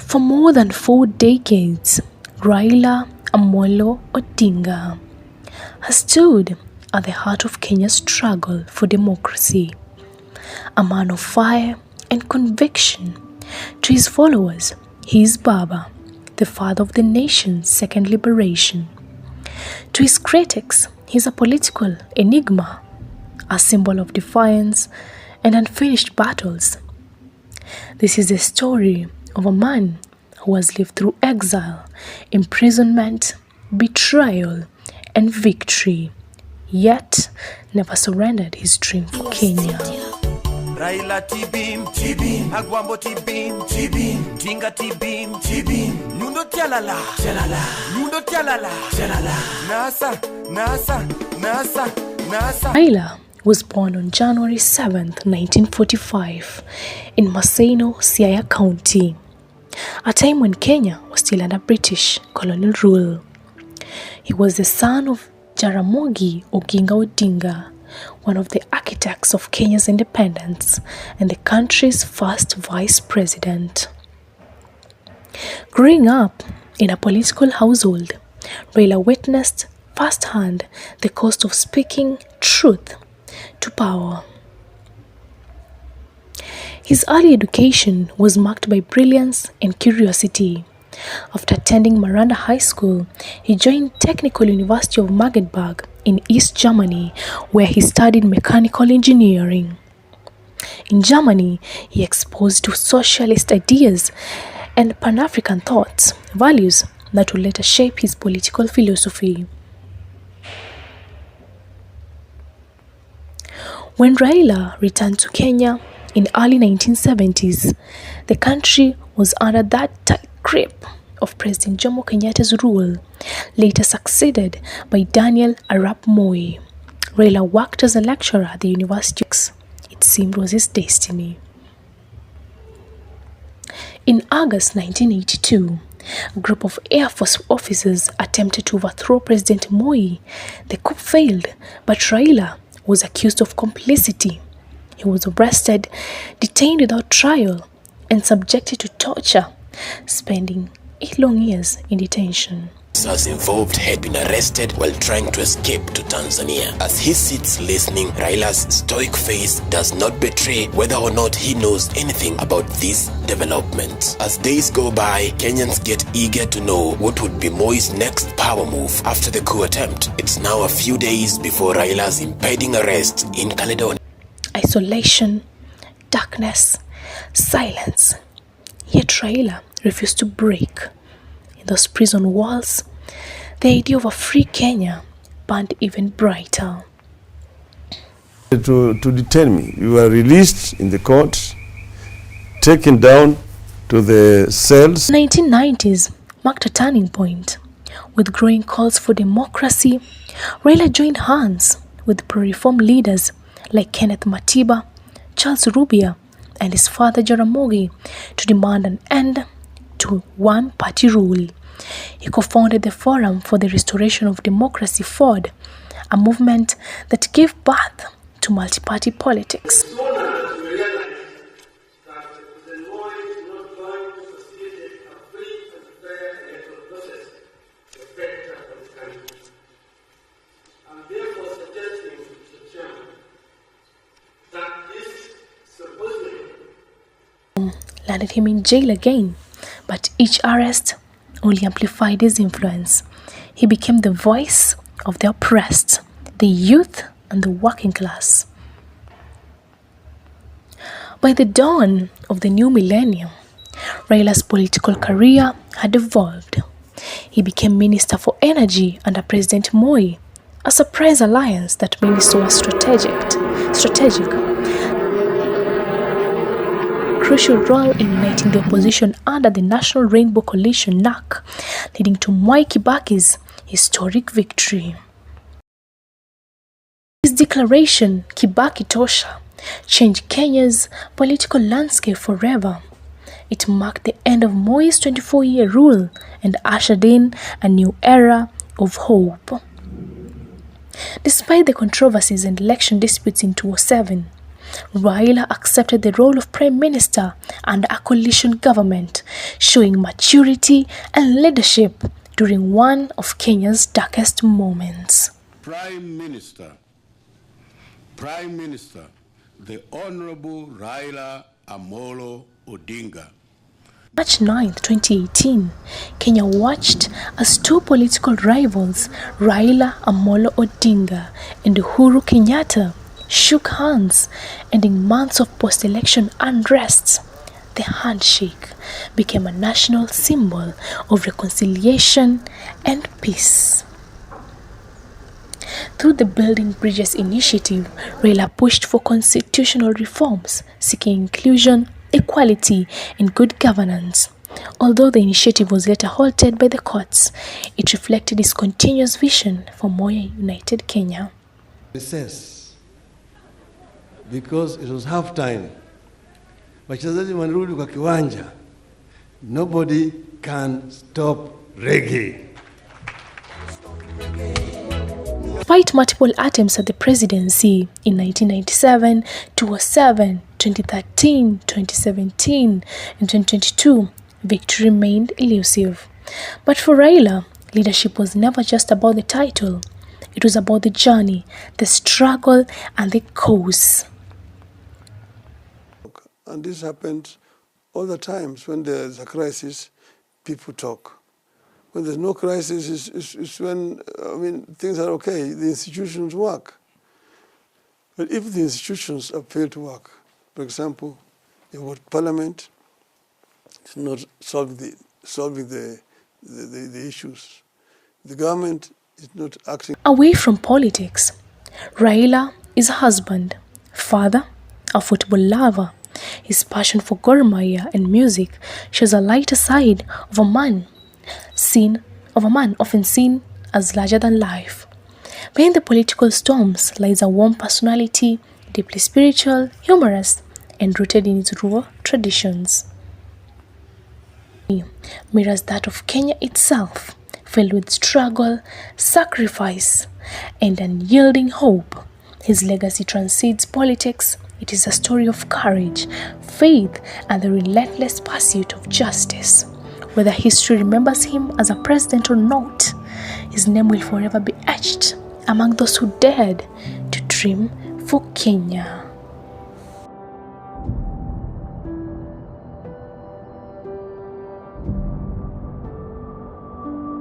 For more than 4 decades, Raila Amollo Odinga has stood at the heart of Kenya's struggle for democracy. A man of fire and conviction. To his followers, he is Baba, the father of the nation's second liberation. To his critics, he is a political enigma, a symbol of defiance and unfinished battles. This is the story of a man who has lived through exile, imprisonment, betrayal, and victory, yet never surrendered his dream for Kenya. Raila tibim, tibim, Agwambo tibim, tibim, Odinga tibim, tibim, Nundo tialala, tialala, Nundo tialala, tialala, Nasa. Raila was born on January 7, 1945, in Maseno, Siaya County, a time when Kenya was still under British colonial rule. He was the son of Jaramogi Oginga Odinga, one of the architects of Kenya's independence and the country's first vice president. Growing up in a political household, Raila witnessed firsthand the cost of speaking truth to power. His early education was marked by brilliance and curiosity. After attending Maranda High School, he joined Technical University of Magdeburg in East Germany, where he studied mechanical engineering. In Germany, he exposed to socialist ideas and Pan-African thoughts, values that would later shape his political philosophy. When Raila returned to Kenya in early 1970s, the country was under that tight grip of President Jomo Kenyatta's rule, later succeeded by Daniel Arap Moi. Raila worked as a lecturer at the university. It seemed was his destiny. In August 1982, a group of Air Force officers attempted to overthrow President Moi. The coup failed, but Raila was accused of complicity. He was arrested, detained without trial, and subjected to torture, spending 8 long years in detention. Officers involved had been arrested while trying to escape to Tanzania. As he sits listening, Raila's stoic face does not betray whether or not he knows anything about this development. As days go by, Kenyans get eager to know what would be Moi's next power move after the coup attempt. It's now a few days before Raila's impending arrest in Caledonia. Isolation, darkness, silence. Yet Raila refused to break. In those prison walls, the idea of a free Kenya burned even brighter. To detain me, we were released in the court, taken down to the cells. The 1990s marked a turning point. With growing calls for democracy, Raila joined hands with pro-reform leaders like Kenneth Matiba, Charles Rubia, and his father Jaramogi to demand an end to one-party rule. He co-founded the Forum for the Restoration of Democracy (FORD), a movement that gave birth to multi-party politics. Landed him in jail again, but each arrest only amplified his influence. He became the voice of the oppressed, the youth, and the working class. By the dawn of the new millennium, Raila's political career had evolved. He became Minister for Energy under President Moi, a surprise alliance that many saw as strategic. Crucial role in uniting the opposition under the National Rainbow Coalition (NAC), leading to Mwai Kibaki's historic victory. His declaration, Kibaki Tosha, changed Kenya's political landscape forever. It marked the end of Moi's 24-year rule and ushered in a new era of hope. Despite the controversies and election disputes in 2007, Raila accepted the role of Prime Minister under a coalition government, showing maturity and leadership during one of Kenya's darkest moments. Prime Minister, the Honorable Raila Amollo Odinga. March 9, 2018, Kenya watched as two political rivals, Raila Amollo Odinga and Uhuru Kenyatta, shook hands, ending months of post-election unrest. The handshake became a national symbol of reconciliation and peace. Through the Building Bridges initiative, Raila pushed for constitutional reforms, seeking inclusion, equality, and good governance. Although the initiative was later halted by the courts, it reflected his continuous vision for more united Kenya. Recess, because it was half time. Wachezaji wanarudi kwa kiwanja. Nobody can stop reggae. Despite multiple attempts at the presidency in 1997, 2007, 2013, 2017, and 2022, victory remained elusive. But for Raila, leadership was never just about the title. It was about the journey, the struggle, and the cause. And this happens all the times. When there's a crisis, people talk. When there's no crisis, it's when, things are okay, the institutions work. But if the institutions have failed to work, for example, Parliament is not solving the issues. The government is not acting. Away from politics, Raila is a husband, father, a football lover. His passion for Gor Mahia and music shows a lighter side of a man often seen as larger than life. Behind the political storms lies a warm personality, deeply spiritual, humorous, and rooted in its rural traditions. Mirrors that of Kenya itself, filled with struggle, sacrifice, and unyielding hope. His legacy transcends politics. It is a story of courage, faith, and the relentless pursuit of justice. Whether history remembers him as a president or not, his name will forever be etched among those who dared to dream for Kenya.